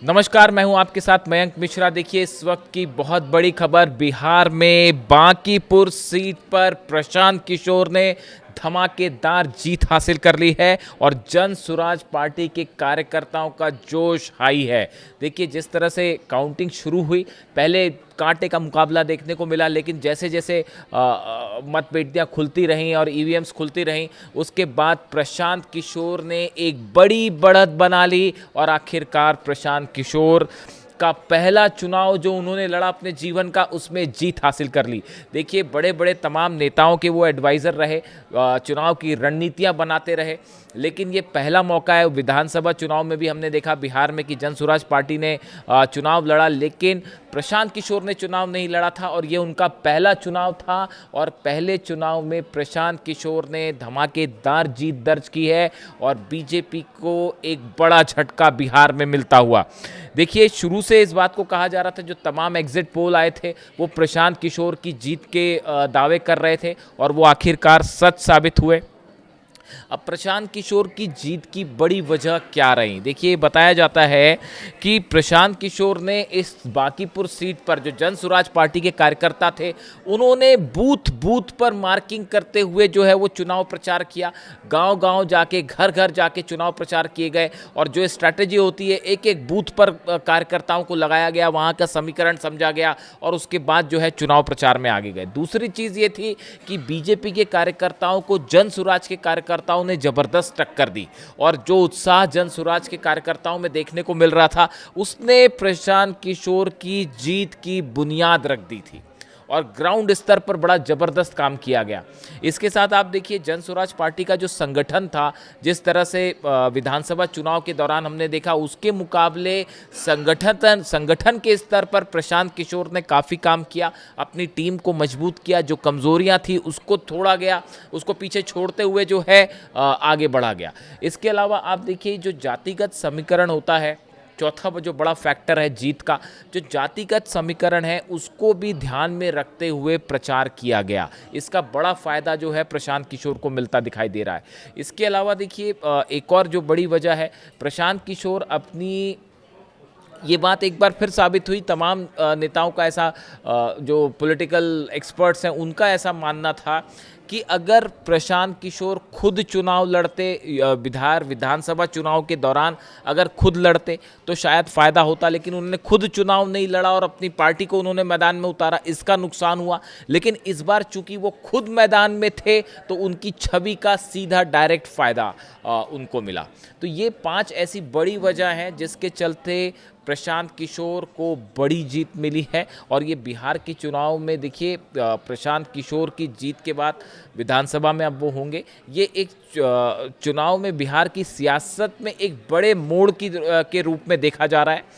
नमस्कार, मैं हूं आपके साथ मयंक मिश्रा। देखिए इस वक्त की बहुत बड़ी खबर, बिहार में बांकीपुर सीट पर प्रशांत किशोर ने धमाकेदार जीत हासिल कर ली है और जन स्वराज पार्टी के कार्यकर्ताओं का जोश हाई है। देखिए जिस तरह से काउंटिंग शुरू हुई, पहले कांटे का मुकाबला देखने को मिला, लेकिन जैसे जैसे मतपेटियां खुलती रहीं और ईवीएम्स खुलती रहीं, उसके बाद प्रशांत किशोर ने एक बड़ी बढ़त बना ली और आखिरकार प्रशांत किशोर का पहला चुनाव जो उन्होंने लड़ा अपने जीवन का, उसमें जीत हासिल कर ली। देखिए बड़े बड़े तमाम नेताओं के वो एडवाइज़र रहे, चुनाव की रणनीतियां बनाते रहे, लेकिन ये पहला मौका है। विधानसभा चुनाव में भी हमने देखा बिहार में कि जन स्वराज पार्टी ने चुनाव लड़ा, लेकिन प्रशांत किशोर ने चुनाव नहीं लड़ा था और ये उनका पहला चुनाव था और पहले चुनाव में प्रशांत किशोर ने धमाकेदार जीत दर्ज की है और बीजेपी को एक बड़ा झटका बिहार में मिलता हुआ। देखिए शुरू से इस बात को कहा जा रहा था, जो तमाम एग्जिट पोल आए थे वो प्रशांत किशोर की जीत के दावे कर रहे थे और वो आखिरकार सच साबित हुए। अब प्रशांत किशोर की जीत की बड़ी वजह क्या रही? देखिए बताया जाता है कि प्रशांत किशोर ने इस बांकीपुर सीट पर जो जन स्वराज पार्टी के कार्यकर्ता थे, उन्होंने बूथ बूथ पर मार्किंग करते हुए जो है वो चुनाव प्रचार किया। गांव गांव जाके, घर घर जाके चुनाव प्रचार किए गए और जो स्ट्रैटेजी होती है, एक एक बूथ पर कार्यकर्ताओं को लगाया गया, वहां का समीकरण समझा गया और उसके बाद जो है चुनाव प्रचार में आगे गए। दूसरी चीज़ ये थी कि बीजेपी के कार्यकर्ताओं को जन स्वराज के कार्यकर्ताओं ने जबरदस्त टक्कर दी और जो उत्साह जन स्वराज के कार्यकर्ताओं में देखने को मिल रहा था, उसने प्रशांत किशोर की जीत की बुनियाद रख दी थी और ग्राउंड स्तर पर बड़ा जबरदस्त काम किया गया। इसके साथ आप देखिए जन स्वराज पार्टी का जो संगठन था, जिस तरह से विधानसभा चुनाव के दौरान हमने देखा, उसके मुकाबले संगठन के स्तर पर प्रशांत किशोर ने काफ़ी काम किया, अपनी टीम को मजबूत किया, जो कमजोरियां थी उसको छोड़ा गया, उसको पीछे छोड़ते हुए जो है आगे बढ़ा गया। इसके अलावा आप देखिए जो जातिगत समीकरण होता है, चौथा जो बड़ा फैक्टर है जीत का, जो जातिगत समीकरण है उसको भी ध्यान में रखते हुए प्रचार किया गया। इसका बड़ा फायदा जो है प्रशांत किशोर को मिलता दिखाई दे रहा है। इसके अलावा देखिए एक और जो बड़ी वजह है, प्रशांत किशोर अपनी, ये बात एक बार फिर साबित हुई, तमाम नेताओं का ऐसा, जो पॉलिटिकल एक्सपर्ट्स हैं उनका ऐसा मानना था कि अगर प्रशांत किशोर खुद चुनाव लड़ते, विधानसभा चुनाव के दौरान अगर खुद लड़ते तो शायद फ़ायदा होता, लेकिन उन्होंने खुद चुनाव नहीं लड़ा और अपनी पार्टी को उन्होंने मैदान में उतारा, इसका नुकसान हुआ। लेकिन इस बार चूंकि वो खुद मैदान में थे तो उनकी छवि का सीधा डायरेक्ट फ़ायदा उनको मिला। तो ये 5 ऐसी बड़ी वजह हैं जिसके चलते प्रशांत किशोर को बड़ी जीत मिली है और ये बिहार के चुनाव में देखिए प्रशांत किशोर की जीत के बाद विधानसभा में अब वो होंगे। ये एक चुनाव में बिहार की सियासत में एक बड़े मोड़ के रूप में देखा जा रहा है।